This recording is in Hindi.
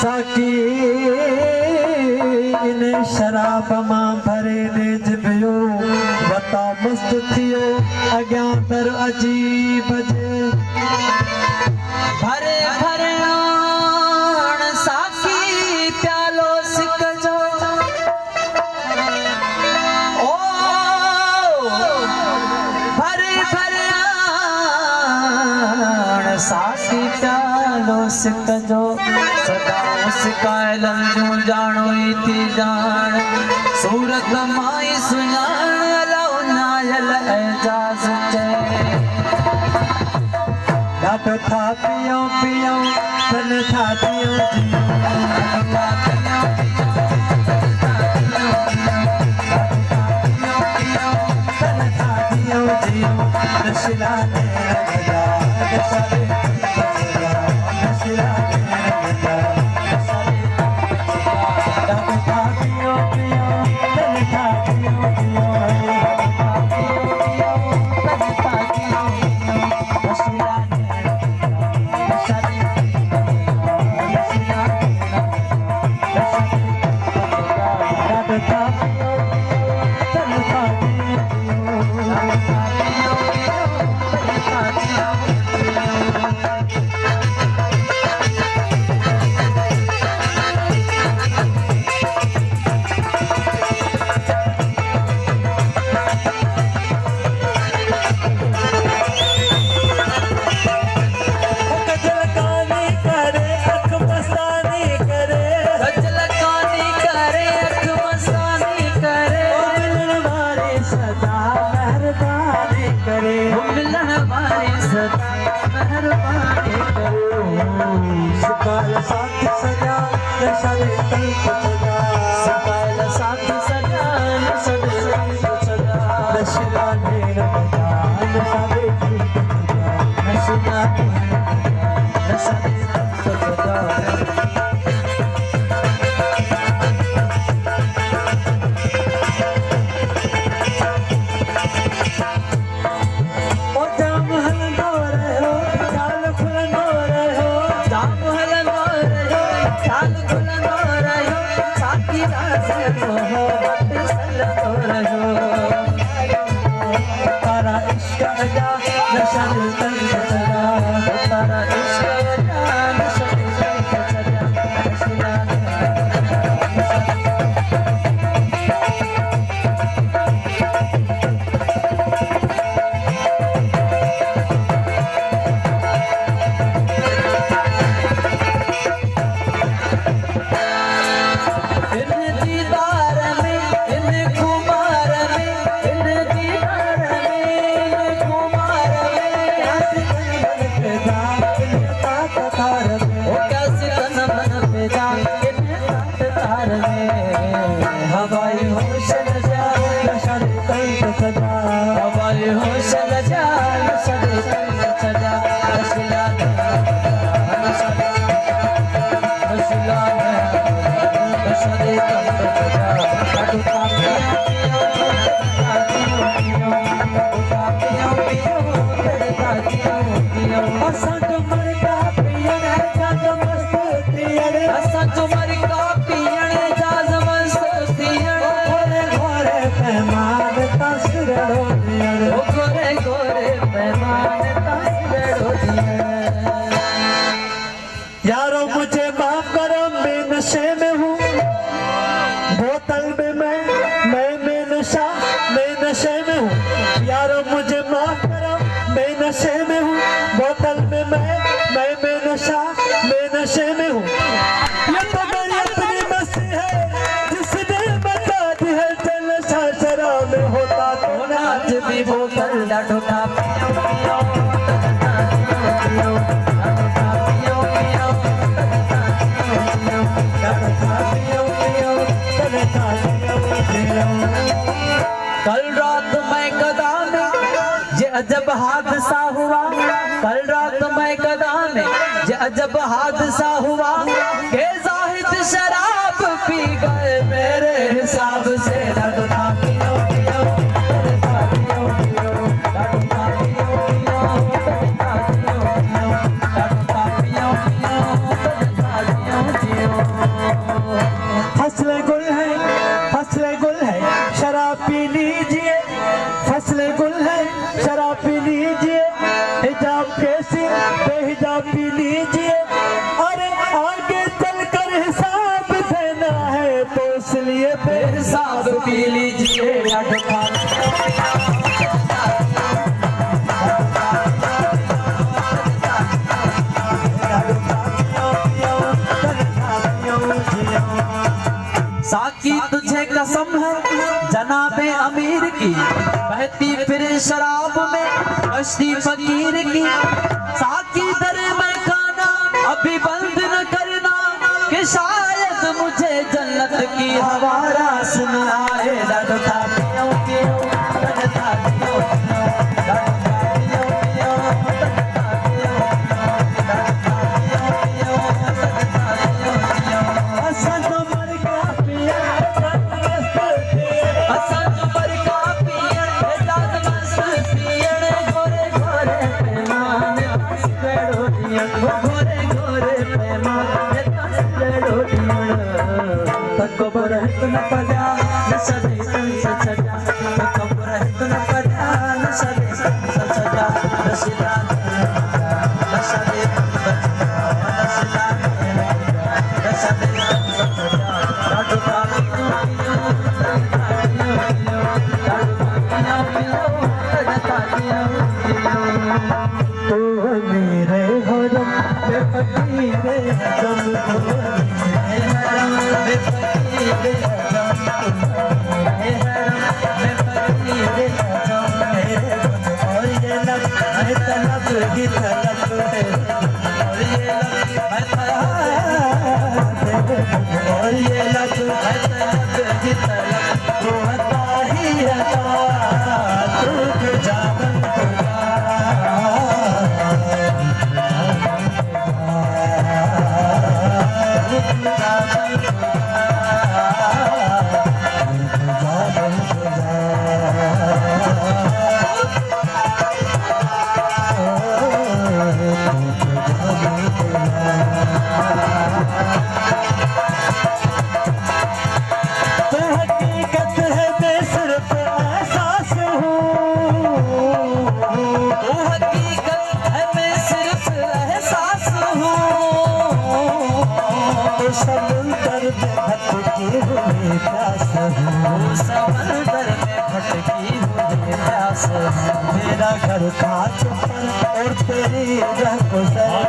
साकी इन शराब मां भरे ने जिबियो वता मस्त थियो अग्यां दर अजीब जे भरे भरे आण साकी प्यालो सिक जो ओ भरे भरे आण साकी प्यालो सिक जो सदा सिकायलन जो जानो ई थी जान सूरत माई सुञाण अलाउ नायल एजाज चे डाटो था पियो पियो तन था दियो जियो नशिला ने लगा नशरे नशिला ने लगा डाटो था पियो पियो तन था दियो साथ सजा नशरे तल्प सजा सकाल साथ सजा नशरे तल्प सजा नशिला ने लगा नशरे तल्प सजा नशिला ने लगा नशरे तल्प सजा तारा इश्क अदा नशरे तल्प सजा तारा इश्क अदा नशरे तल्प सजा नशिला ने हवाई होश लजा नशरे तल्प सजा हवाई होश लजा नशरे तल्प सजा नशिला ने नशिला ने नशरे तल्प सजा असां तुमर का पियण जाग मस्त थियण असां तुमर का पियण जाग मस्त थियण घोरे घोरे पैमान तसरड़ो थियण गोरे गोरे पैमान तसरड़ो थियण यारो मुझे माफ करो मैं नशे में हूँ बोतल में मैं नशा मैं नशे में हूँ यारो मुझे माफ करो मैं नशे में हूँ बोतल में मैं नशा मैं नशे में हूँ ये तो मेरी अपनी मस्ती है जिसने बता दी है चल शराब में होता तो नाच भी बोतल डाटो था पियो पियो कल रात मैं कदम ये अजब हादसा हुआ कल रात मैं कदम ये अजब हादसा हुआ के जाहिद शराब पी गए मेरे हिसाब से डाटो था पियो पियो डाटो था पियो पियो लीजिए, अरे आगे चलकर हिसाब देना है तो इसलिए हिसाब पी लीजिए साकी तुझे कसम है जनाबे अमीर की, बहती फिर शराब में कश्ती फकीर की। साकी दरे में खाना अभी बंद न करना, कि शायद मुझे जन्नत की हवा रास न आए। लगता पियो पियो लगता पियो पियो, लगता पियो पियो लगता पियो पियो, लगता पियो पियो, हसन उमर का पिया हसन उमर का पिया जात मस्त पिया, गोरे गोरे पैमाने तस्करो दिया, गोरे गोरे पैमाने तस्करो दिया। तकबर है न पड़ा न सदे सजा, तकबर है न पड़ा न सदे सजा, रसीदा न सदे रसीदा न सदे सजा, लाडू का पियो लगता पियो तो मेरे हरम में फकीरे जम और ये लब है तलब की तलब है, और ये लब है तलब की तलब, तो अता ही अता तू जान समंदर में भटकी हुई प्यास हूँ, समंदर में भटकी हुई प्यास, मेरा घर कांच पर और तेरी रह गुजर